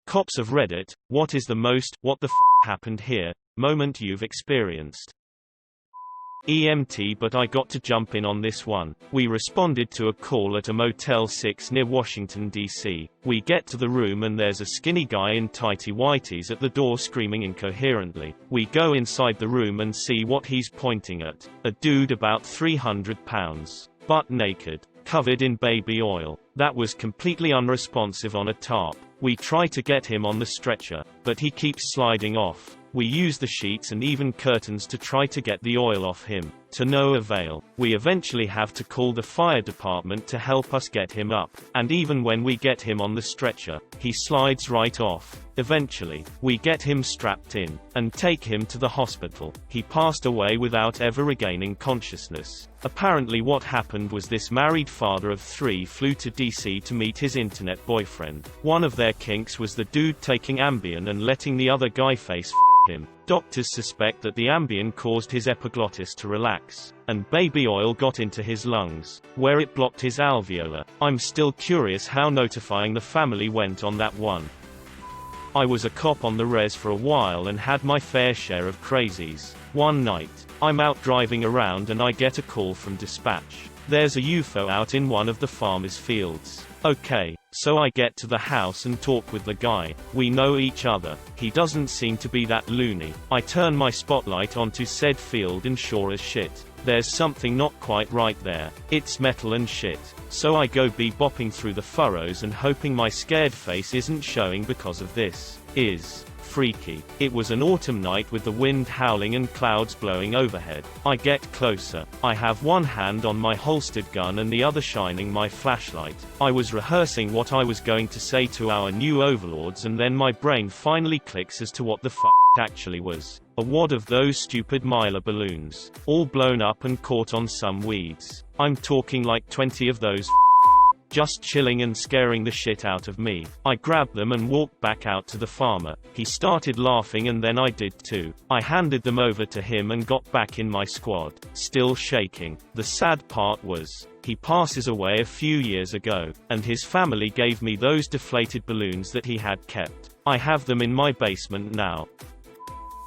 Cops of Reddit, what is the most "what the happened here" moment you've experienced? EMT, but I got to jump in on this one. We responded to a call at a Motel 6 near Washington, D.C. We get to the room and there's a skinny guy in tighty whities at the door screaming incoherently. We go inside the room and see what he's pointing at. A dude about 300 pounds. Butt naked. Covered in baby oil. That was completely unresponsive on a tarp. We try to get him on the stretcher, but he keeps sliding off. We use the sheets and even curtains to try to get the oil off him. To no avail. We eventually have to call the fire department to help us get him up, and even when we get him on the stretcher, he slides right off. Eventually, we get him strapped in, and take him to the hospital. He passed away without ever regaining consciousness. Apparently what happened was this married father of 3 flew to DC to meet his internet boyfriend. One of their kinks was the dude taking Ambien and letting the other guy face him. Doctors suspect that the Ambien caused his epiglottis to relax, and baby oil got into his lungs, where it blocked his alveolar. I'm still curious how notifying the family went on that one. I was a cop on the res for a while and had my fair share of crazies. One night, I'm out driving around and I get a call from dispatch. There's a UFO out in one of the farmers' fields. Okay, so I get to the house and talk with the guy. We know each other. He doesn't seem to be that loony. I turn my spotlight onto said field and sure as shit, there's something not quite right there. It's metal and shit. So I go bopping through the furrows and hoping my scared face isn't showing because of this. Is freaky. It was an autumn night with the wind howling and clouds blowing overhead. I get closer. I have one hand on my holstered gun and the other shining my flashlight. I was rehearsing what I was going to say to our new overlords, and then my brain finally clicks as to what the it actually was. A wad of those stupid Mylar balloons. All blown up and caught on some weeds. I'm talking like 20 of those just chilling and scaring the shit out of me. I grabbed them and walked back out to the farmer. He started laughing and then I did too. I handed them over to him and got back in my squad, still shaking. The sad part was, he passes away a few years ago, and his family gave me those deflated balloons that he had kept. I have them in my basement now.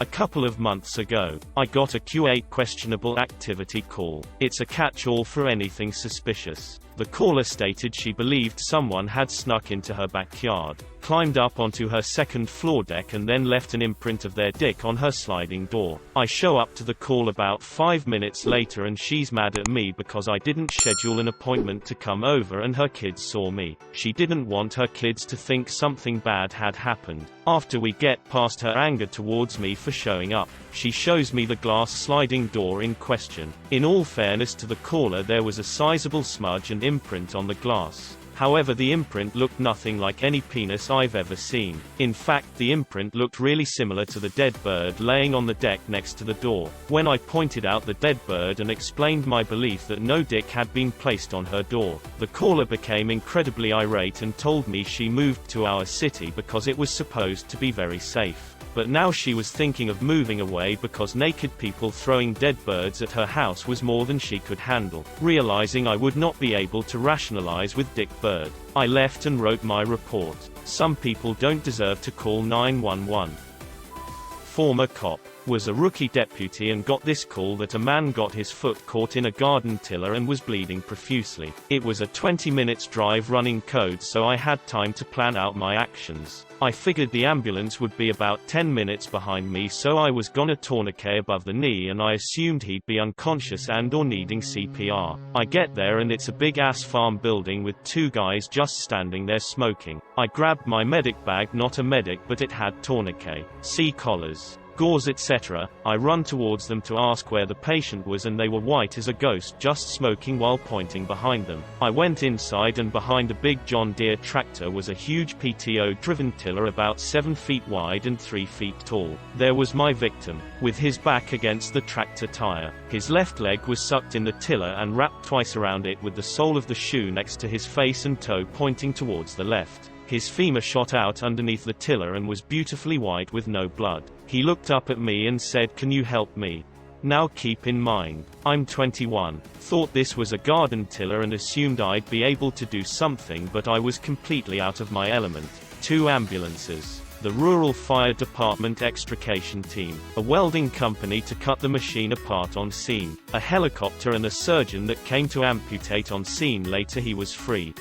A couple of months ago, I got a Q8 questionable activity call. It's a catch-all for anything suspicious. The caller stated she believed someone had snuck into her backyard, climbed up onto her second floor deck and then left an imprint of their dick on her sliding door. I show up to the call about 5 minutes later and she's mad at me because I didn't schedule an appointment to come over and her kids saw me. She didn't want her kids to think something bad had happened. After we get past her anger towards me for showing up, she shows me the glass sliding door in question. In all fairness to the caller, there was a sizable smudge and imprint on the glass. However, the imprint looked nothing like any penis I've ever seen. In fact, the imprint looked really similar to the dead bird laying on the deck next to the door. When I pointed out the dead bird and explained my belief that no dick had been placed on her door, the caller became incredibly irate and told me she moved to our city because it was supposed to be very safe. But now she was thinking of moving away because naked people throwing dead birds at her house was more than she could handle. Realizing I would not be able to rationalize with Dick Bird, I left and wrote my report. Some people don't deserve to call 911. Former cop. Was a rookie deputy and got this call that a man got his foot caught in a garden tiller and was bleeding profusely. It was a 20 minutes drive running code, so I had time to plan out my actions. I figured the ambulance would be about 10 minutes behind me, so I was gonna tourniquet above the knee and I assumed he'd be unconscious and or needing CPR. I get there and it's a big ass farm building with 2 guys just standing there smoking. I grabbed my medic bag, not a medic but it had tourniquet, C-collars, gauze, etc. I run towards them to ask where the patient was and they were white as a ghost, just smoking while pointing behind them. I went inside and behind a big John Deere tractor was a huge PTO-driven tiller about 7 feet wide and 3 feet tall. There was my victim, with his back against the tractor tire. His left leg was sucked in the tiller and wrapped twice around it with the sole of the shoe next to his face and toe pointing towards the left. His femur shot out underneath the tiller and was beautifully white with no blood. He looked up at me and said, "Can you help me?" Now keep in mind, I'm 21. Thought this was a garden tiller and assumed I'd be able to do something, but I was completely out of my element. 2 ambulances, the Rural Fire Department extrication team, a welding company to cut the machine apart on scene, a helicopter and a surgeon that came to amputate on scene. Later he was free.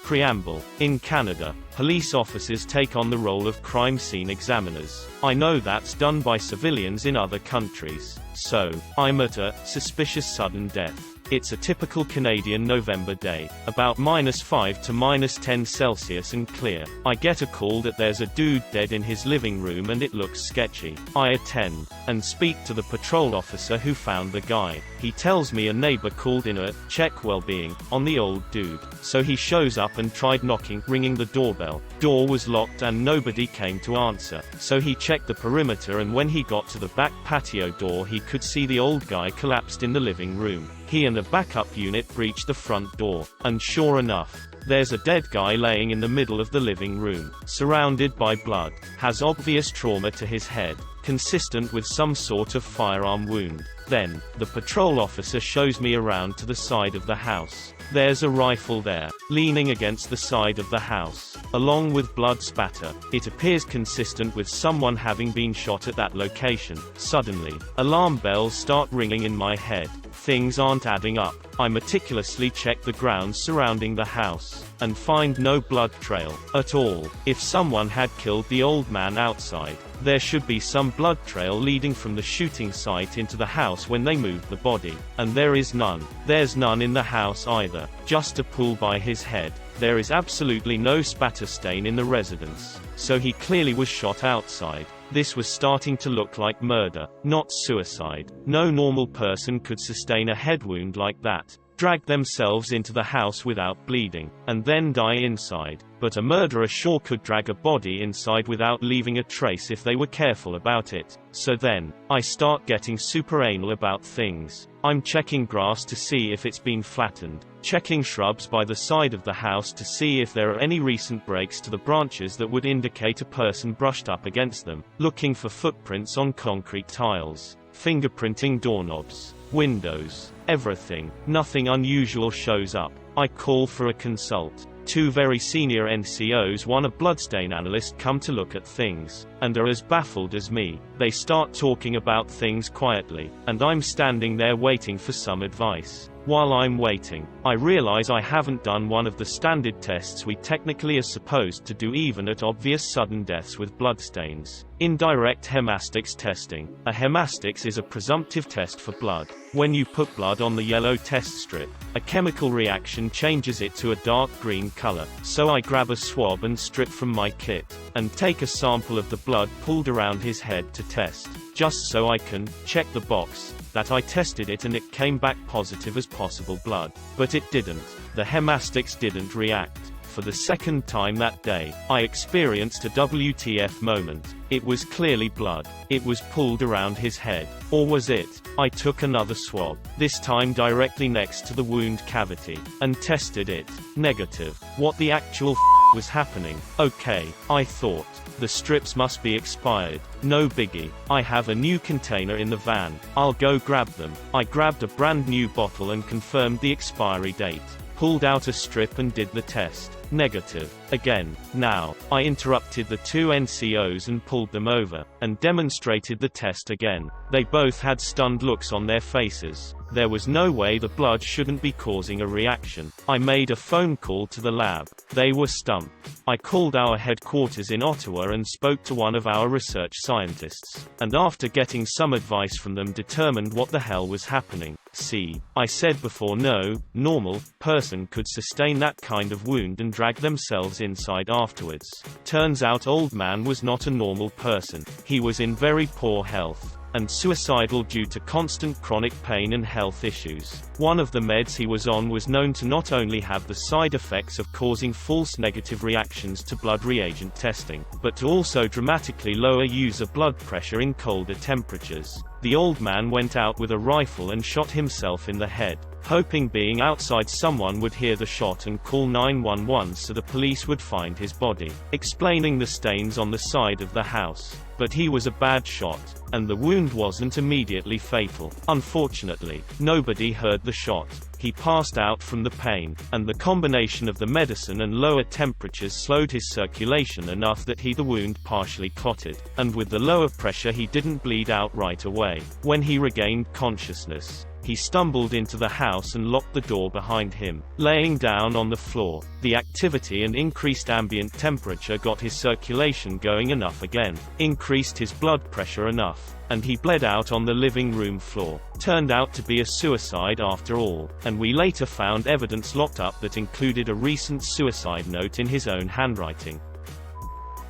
Preamble. In Canada, police officers take on the role of crime scene examiners. I know that's done by civilians in other countries. So, I'm at a suspicious sudden death. It's a typical Canadian November day, about -5 to -10 Celsius and clear. I get a call that there's a dude dead in his living room and it looks sketchy. I attend, and speak to the patrol officer who found the guy. He tells me a neighbor called in a check well-being on the old dude. So he shows up and tried knocking, ringing the doorbell. Door was locked and nobody came to answer. So he checked the perimeter, and when he got to the back patio door he could see the old guy collapsed in the living room. He and a backup unit breached the front door, and sure enough, there's a dead guy laying in the middle of the living room, surrounded by blood, has obvious trauma to his head, consistent with some sort of firearm wound. Then, the patrol officer shows me around to the side of the house. There's a rifle there, leaning against the side of the house, along with blood spatter. It appears consistent with someone having been shot at that location. Suddenly, alarm bells start ringing in my head. Things aren't adding up. I meticulously check the grounds surrounding the house, and find no blood trail at all. If someone had killed the old man outside, there should be some blood trail leading from the shooting site into the house when they moved the body, and there is none. There's none in the house either, just a pool by his head. There is absolutely no spatter stain in the residence, so he clearly was shot outside. This was starting to look like murder, not suicide. No normal person could sustain a head wound like that, drag themselves into the house without bleeding, and then die inside. But a murderer sure could drag a body inside without leaving a trace if they were careful about it. So then, I start getting super anal about things. I'm checking grass to see if it's been flattened, checking shrubs by the side of the house to see if there are any recent breaks to the branches that would indicate a person brushed up against them, looking for footprints on concrete tiles, fingerprinting doorknobs, windows, everything. Nothing unusual shows up. I call for a consult. 2 very senior NCOs, one a bloodstain analyst, come to look at things, and are as baffled as me. They start talking about things quietly, and I'm standing there waiting for some advice. While I'm waiting, I realize I haven't done one of the standard tests we technically are supposed to do even at obvious sudden deaths with bloodstains. Indirect hemastics testing. A hemastics is a presumptive test for blood. When you put blood on the yellow test strip, a chemical reaction changes it to a dark green color. So I grab a swab and strip from my kit, and take a sample of the blood pulled around his head to test, just so I can check the box that I tested it and it came back positive as possible blood. But it didn't. The hemastics didn't react. For the second time that day, I experienced a WTF moment. It was clearly blood. It was pulled around his head. Or was it? I took another swab, this time directly next to the wound cavity, and tested it. Negative. What the actual was happening? Okay, I thought. The strips must be expired. No biggie. I have a new container in the van. I'll go grab them. I grabbed a brand new bottle and confirmed the expiry date. Pulled out a strip and did the test. Negative. Again. Now, I interrupted the 2 NCOs and pulled them over, and demonstrated the test again. They both had stunned looks on their faces. There was no way the blood shouldn't be causing a reaction. I made a phone call to the lab. They were stumped. I called our headquarters in Ottawa and spoke to one of our research scientists, and after getting some advice from them determined what the hell was happening. See, I said before, no normal person could sustain that kind of wound and drag themselves inside afterwards. Turns out old man was not a normal person. He was in very poor health, and suicidal due to constant chronic pain and health issues. One of the meds he was on was known to not only have the side effects of causing false negative reactions to blood reagent testing, but to also dramatically lower user blood pressure in colder temperatures. The old man went out with a rifle and shot himself in the head. hoping being outside someone would hear the shot and call 911 so the police would find his body, explaining the stains on the side of the house. But he was a bad shot, and the wound wasn't immediately fatal. Unfortunately, nobody heard the shot. He passed out from the pain, and the combination of the medicine and lower temperatures slowed his circulation enough that the wound partially clotted, and with the lower pressure he didn't bleed out right away. When he regained consciousness, he stumbled into the house and locked the door behind him. Laying down on the floor, the activity and increased ambient temperature got his circulation going enough again, increased his blood pressure enough, and he bled out on the living room floor. Turned out to be a suicide after all, and we later found evidence locked up that included a recent suicide note in his own handwriting.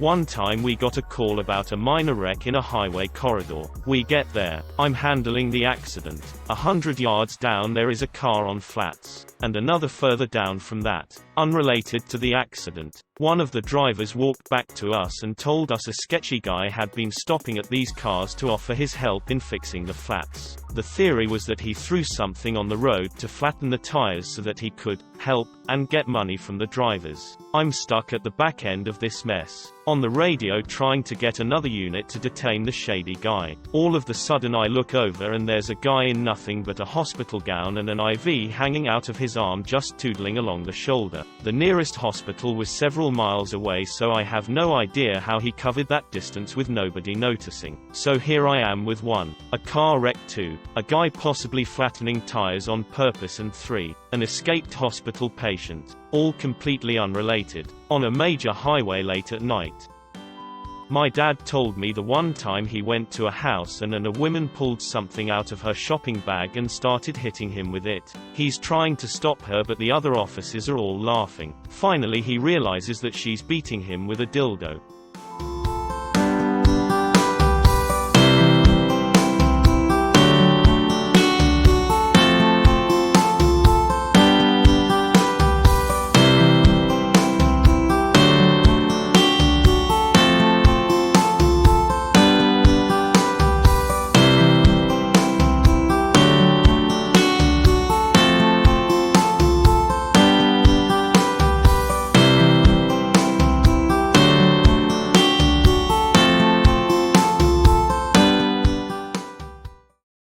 One time we got a call about a minor wreck in a highway corridor. We get there, I'm handling the accident. 100 yards down there is a car on flats, and another further down from that, unrelated to the accident. One of the drivers walked back to us and told us a sketchy guy had been stopping at these cars to offer his help in fixing the flats. The theory was that he threw something on the road to flatten the tires so that he could help and get money from the drivers. I'm stuck at the back end of this mess, on the radio trying to get another unit to detain the shady guy. All of the sudden I look over and there's a guy in nothing but a hospital gown and an IV hanging out of his arm just tootling along the shoulder. The nearest hospital was several miles away, so I have no idea how he covered that distance with nobody noticing. So here I am with 1. A car wreck, 2. A guy possibly flattening tires on purpose, and 3. An escaped hospital patient. All completely unrelated, on a major highway late at night. My dad told me the one time he went to a house and a woman pulled something out of her shopping bag and started hitting him with it. He's trying to stop her but the other officers are all laughing. Finally he realizes that she's beating him with a dildo.